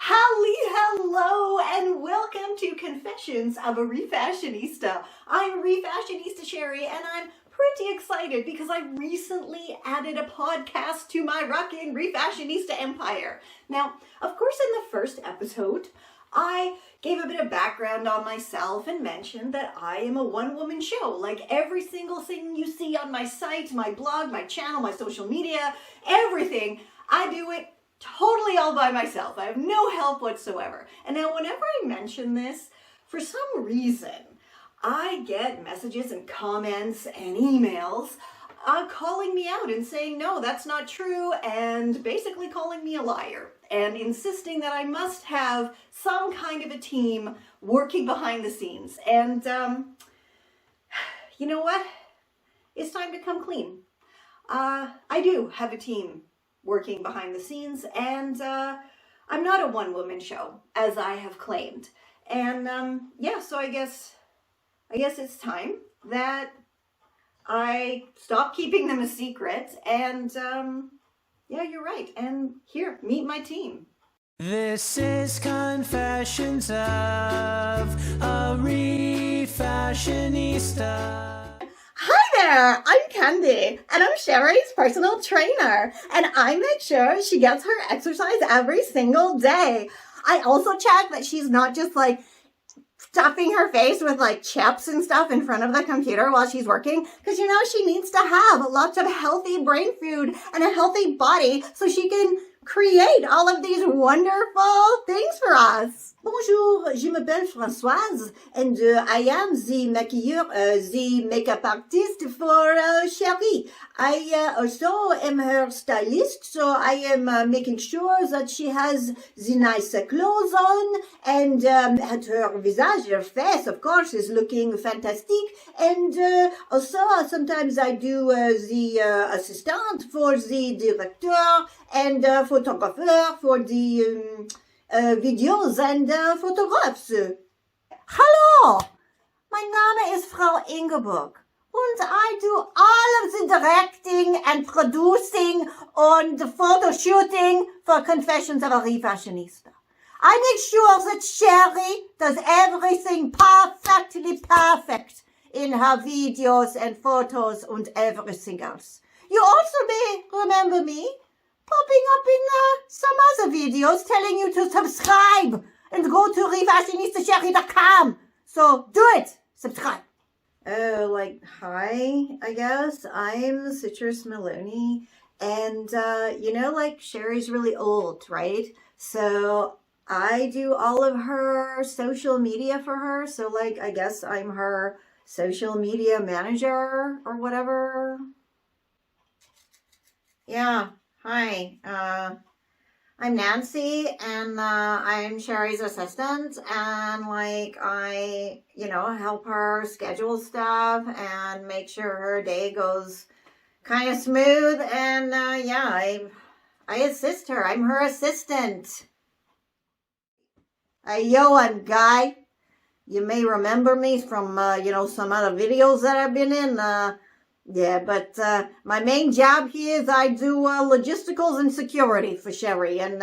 Hello and welcome to Confessions of a Refashionista. I'm Refashionista Sherry and I'm pretty excited because I recently added a podcast to my rockin' Refashionista empire. Now, of course, in the first episode, I gave a bit of background on myself and mentioned that I am a one-woman show. Like every single thing you see on my site, my blog, my channel, my social media, everything, I do it totally all by myself. I have no help whatsoever. And now whenever I mention this, for some reason, I get messages and comments and emails calling me out and saying, no, that's not true, and basically calling me a liar and insisting that I must have some kind of a team working behind the scenes. And you know what? It's time to come clean. I do have a team working behind the scenes, and I'm not a one-woman show, as I have claimed. And yeah, so I guess it's time that I stop keeping them a secret, and yeah, you're right. And here, meet my team. This is Confessions of a Refashionista. Hi there, I'm Candy, and I'm Sherry's personal trainer, and I make sure she gets her exercise every single day. I also check that she's not just like stuffing her face with like chips and stuff in front of the computer while she's working, because you know she needs to have lots of healthy brain food and a healthy body so she can create all of these wonderful things for us. Bonjour, je m'appelle Françoise, and I am the maquilleur, the makeup artist for Sherry. I also am her stylist, so I am making sure that she has the nice clothes on, and that her visage, her face, of course, is looking fantastic. And also, sometimes I do the assistant for the director and photographer for the videos and photographs. Hallo, mein Name ist Frau Ingeborg und I do all of the directing and producing and the photo shooting for Confessions of a Refashionista. I make sure that Sherry does everything perfectly perfect in her videos and photos and everything else. You also may remember me popping up in some other videos telling you to subscribe and go to refashionistasherry.com. So do it. Subscribe. Oh, like, hi, I guess. I'm Citrus Meloni. And, you know, like, Sherry's really old, right? So I do all of her social media for her. So, like, I guess I'm her social media manager or whatever. Yeah. Hi, I'm Nancy, and I'm Sherry's assistant, and like I, you know, help her schedule stuff and make sure her day goes kind of smooth, and yeah, I assist her. I'm her assistant. Yo, and Guy, you may remember me from, you know, some other videos that I've been in, yeah, but my main job here is I do logisticals and security for Sherry. And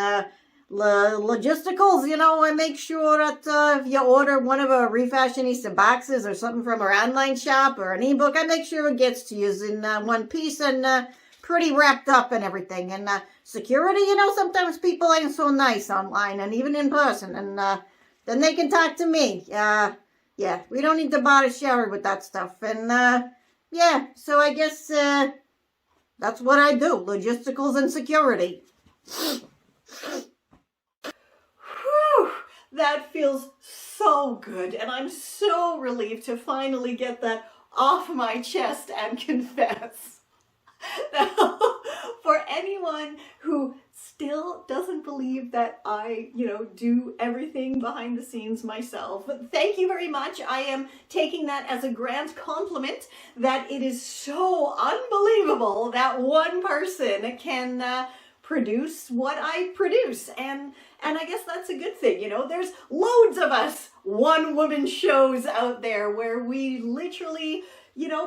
logisticals, you know, I make sure that if you order one of her Refashionista boxes or something from her online shop or an ebook, I make sure it gets to you in one piece and pretty wrapped up and everything. And security, you know, sometimes people ain't so nice online and even in person. And then they can talk to me. Yeah, we don't need to bother Sherry with that stuff. And yeah, so I guess that's what I do, logisticals and security. Whew, that feels so good, and I'm so relieved to finally get that off my chest and confess. Now, for anyone who still doesn't believe that I, you know, do everything behind the scenes myself, thank you very much. I am taking that as a grand compliment that it is so unbelievable that one person can produce what I produce. And I guess that's a good thing, you know. There's loads of us one-woman shows out there where we literally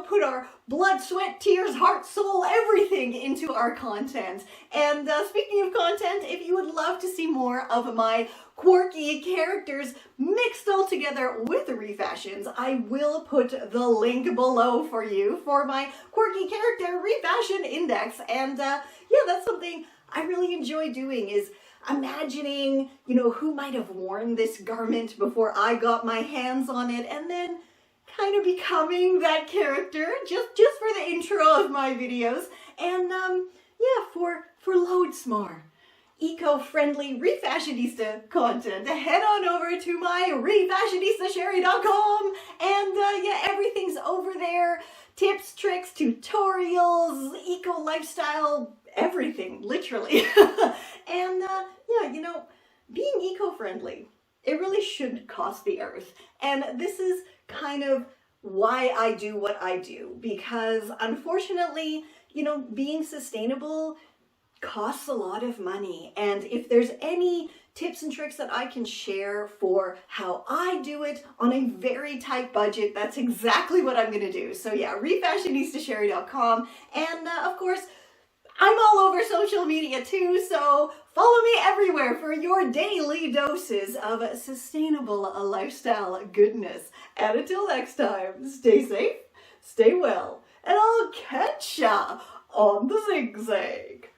put our blood, sweat, tears, heart, soul, everything into our content. And speaking of content, if you would love to see more of my quirky characters mixed all together with refashions, I will put the link below for you for my quirky character refashion index. And yeah, that's something I really enjoy doing, is imagining, who might have worn this garment before I got my hands on it, and then kind of becoming that character just for the intro of my videos. And yeah, for loads more eco-friendly Refashionista content, head on over to my refashionistasherry.com, and yeah, everything's over there. Tips, tricks, tutorials, eco lifestyle, everything, literally. And yeah, being eco-friendly, it really shouldn't cost the earth. And this is kind of why I do what I do, because unfortunately, being sustainable costs a lot of money. And if there's any tips and tricks that I can share for how I do it on a very tight budget, that's exactly what I'm gonna do. So yeah, refashionistasherry.com, and of course, I'm all over social media too, so follow me everywhere for your daily doses of sustainable lifestyle goodness. And until next time, stay safe, stay well, and I'll catch ya on the zigzag.